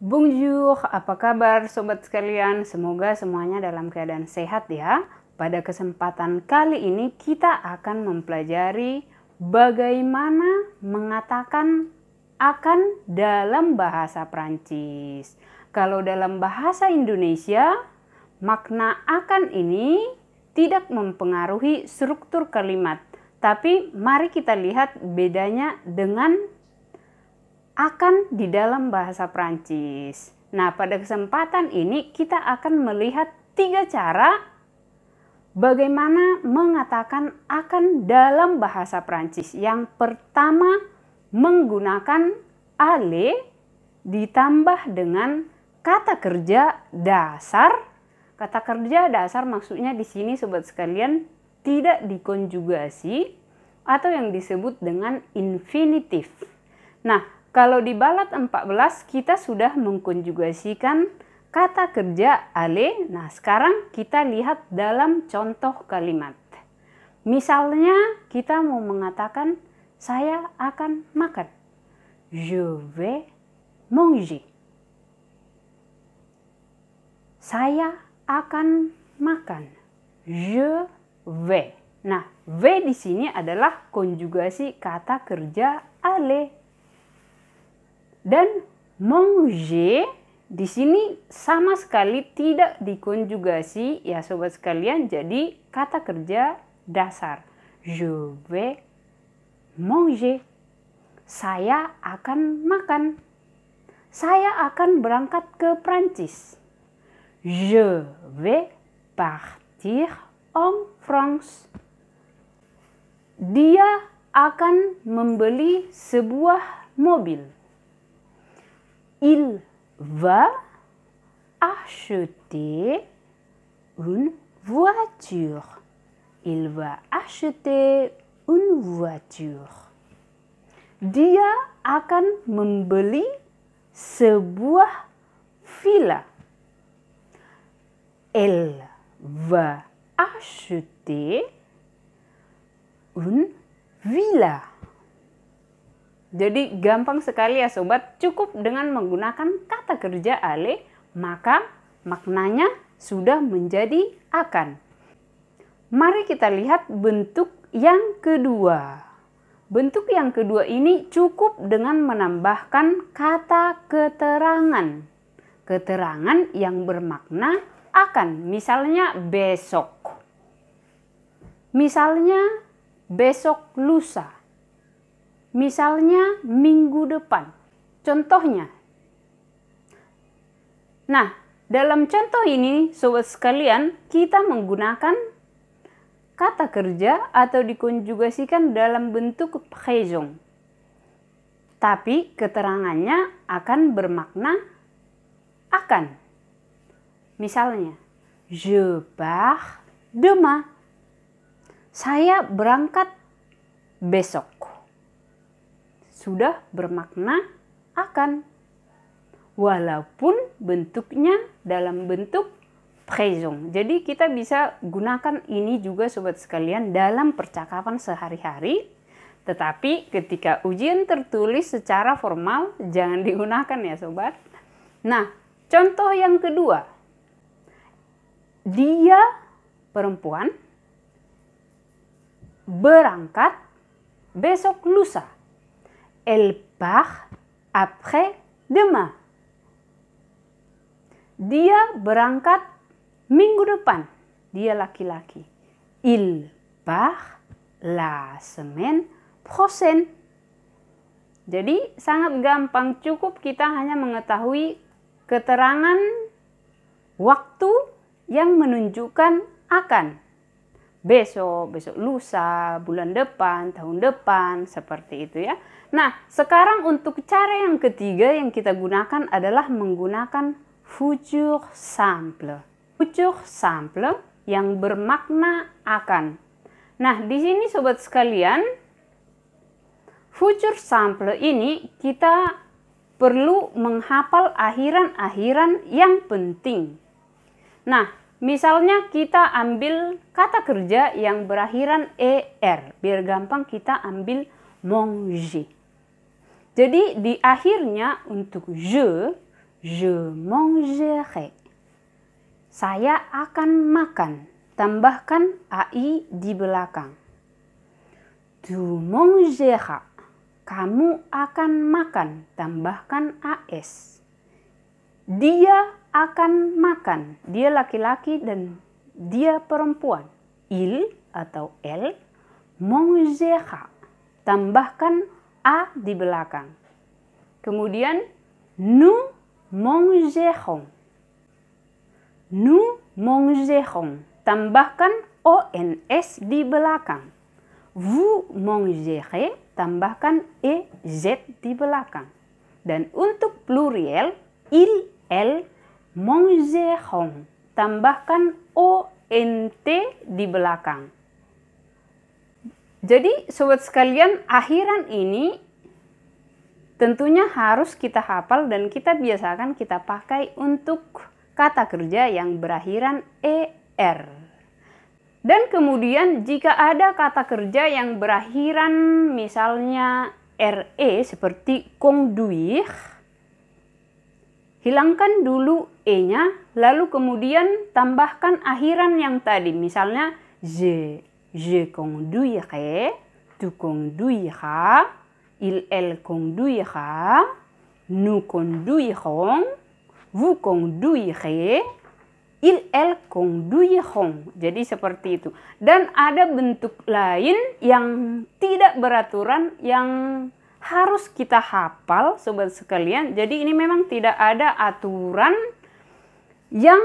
Bonjour, apa kabar sobat sekalian? Semoga semuanya dalam keadaan sehat ya. Pada kesempatan kali ini kita akan mempelajari bagaimana mengatakan akan dalam bahasa Prancis. Kalau dalam bahasa Indonesia, makna akan ini tidak mempengaruhi struktur kalimat. Tapi mari kita lihat bedanya dengan akan di dalam bahasa Prancis. Nah, pada kesempatan ini kita akan melihat 3 cara bagaimana mengatakan akan dalam bahasa Prancis. Yang pertama, menggunakan ale ditambah dengan kata kerja dasar. Kata kerja dasar maksudnya di sini sobat sekalian tidak dikonjugasi atau yang disebut dengan infinitif. Nah, kalau di balat 14 kita sudah mengkonjugasikan kata kerja ale. Nah, sekarang kita lihat dalam contoh kalimat. Misalnya kita mau mengatakan saya akan makan. Je vais manger. Saya akan makan. Je vais. Nah, vais di sini adalah konjugasi kata kerja ale. Dan manger di sini sama sekali tidak dikonjugasi ya sobat sekalian, jadi kata kerja dasar. Je vais manger. Saya akan makan. Saya akan berangkat ke Prancis. Je vais partir en France. Dia akan membeli sebuah mobil. Il va acheter une voiture. Il va acheter une voiture. Dia akan membeli sebuah villa. Elle va acheter une villa. Jadi gampang sekali ya sobat, cukup dengan menggunakan kata kerja ale, maka maknanya sudah menjadi akan. Mari kita lihat bentuk yang kedua. Bentuk yang kedua ini cukup dengan menambahkan kata keterangan. Keterangan yang bermakna akan, misalnya besok. Misalnya besok lusa. Misalnya minggu depan. Contohnya. Nah, dalam contoh ini sobat sekalian kita menggunakan kata kerja atau dikonjugasikan dalam bentuk présent. Tapi keterangannya akan bermakna akan. Misalnya, je pars demain. Saya berangkat besok. Sudah bermakna akan. Walaupun bentuknya dalam bentuk présent. Jadi kita bisa gunakan ini juga sobat sekalian dalam percakapan sehari-hari. Tetapi ketika ujian tertulis secara formal jangan digunakan ya sobat. Nah, contoh yang kedua. Dia perempuan berangkat besok lusa. Elle part après-demain. Dia berangkat minggu depan. Dia laki-laki. Il part la semaine prochaine. Jadi sangat gampang, cukup kita hanya mengetahui keterangan waktu yang menunjukkan akan. Besok, besok lusa, bulan depan, tahun depan, seperti itu ya. Nah, sekarang untuk cara yang ketiga yang kita gunakan adalah menggunakan futur simple. Futur simple yang bermakna akan. Nah, di sini sobat sekalian, futur simple ini kita perlu menghafal akhiran-akhiran yang penting. Nah, misalnya kita ambil kata kerja yang berakhiran er. Biar gampang kita ambil manger. Jadi di akhirnya untuk je Je mangerai. Saya akan makan. Tambahkan AI di belakang. Tu mangeras. Kamu akan makan. Tambahkan AS. Dia akan makan. Dia laki-laki dan dia perempuan. Il atau elle mangera. Tambahkan A di belakang. Kemudian nous mangerons. Nous mangerons. Tambahkan ONS di belakang. Vous mangerez. Tambahkan EZ di belakang. Dan untuk pluriel, il, elle mangeront. Tambahkan ONT di belakang. Jadi sobat sekalian, akhiran ini tentunya harus kita hafal dan kita biasakan kita pakai untuk kata kerja yang berakhiran ER. Dan kemudian jika ada kata kerja yang berakhiran misalnya RE seperti conduire, hilangkan dulu E-nya, lalu kemudian tambahkan akhiran yang tadi. Misalnya je conduirai, tu conduiras, il, elle conduira, nous conduirons, vous conduirez, il, elle conduiront. Jadi seperti itu. Dan ada bentuk lain yang tidak beraturan yang harus kita hafal sobat sekalian. Jadi ini memang tidak ada aturan yang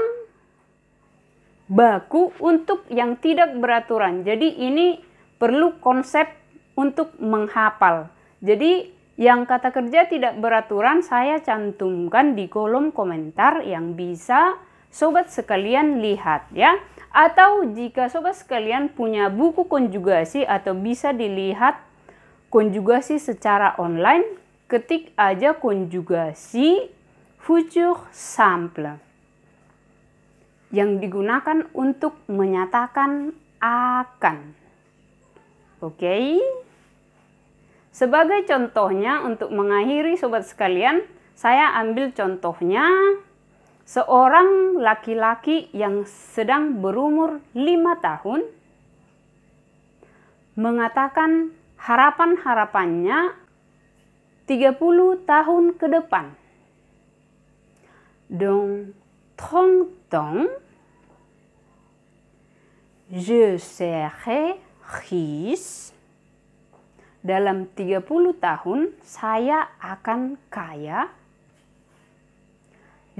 baku untuk yang tidak beraturan. Jadi ini perlu konsep untuk menghafal. Jadi yang kata kerja tidak beraturan saya cantumkan di kolom komentar yang bisa sobat sekalian lihat ya. Atau jika sobat sekalian punya buku konjugasi atau bisa dilihat konjugasi secara online, ketik aja konjugasi futur simple yang digunakan untuk menyatakan akan. Oke. Sebagai contohnya untuk mengakhiri sobat sekalian, saya ambil contohnya seorang laki-laki yang sedang berumur 5 tahun mengatakan harapan-harapannya 30 tahun ke depan. Dans 30 ans, je serai riche. Dalam 30 tahun saya akan kaya.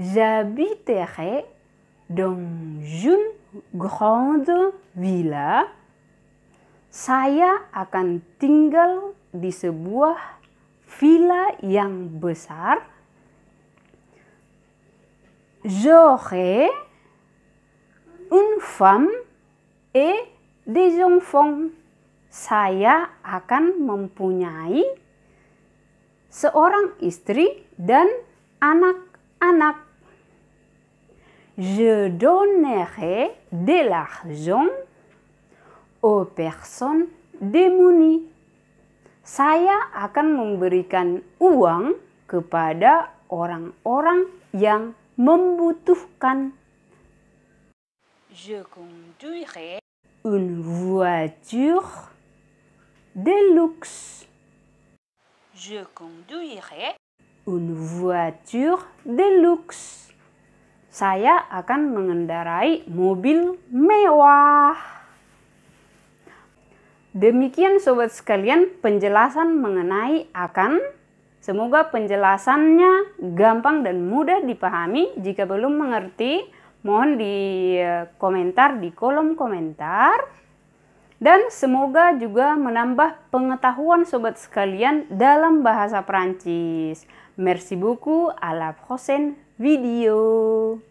J'habiterai dans une grande villa. Saya akan tinggal di sebuah villa yang besar. J'aurai une femme et des enfants. Saya akan mempunyai seorang istri dan anak-anak. Je donnerai de l'argent aux personnes démunies. Saya akan memberikan uang kepada orang-orang yang membutuhkan. Je conduirai une voiture de luxe. Je conduirai une voiture de luxe. Saya akan mengendarai mobil mewah. Demikian sobat sekalian penjelasan mengenai akan. Semoga penjelasannya gampang dan mudah dipahami. Jika belum mengerti, mohon di komentar di kolom komentar. Dan semoga juga menambah pengetahuan sobat sekalian dalam bahasa Prancis. Merci beaucoup, à la prochaine video.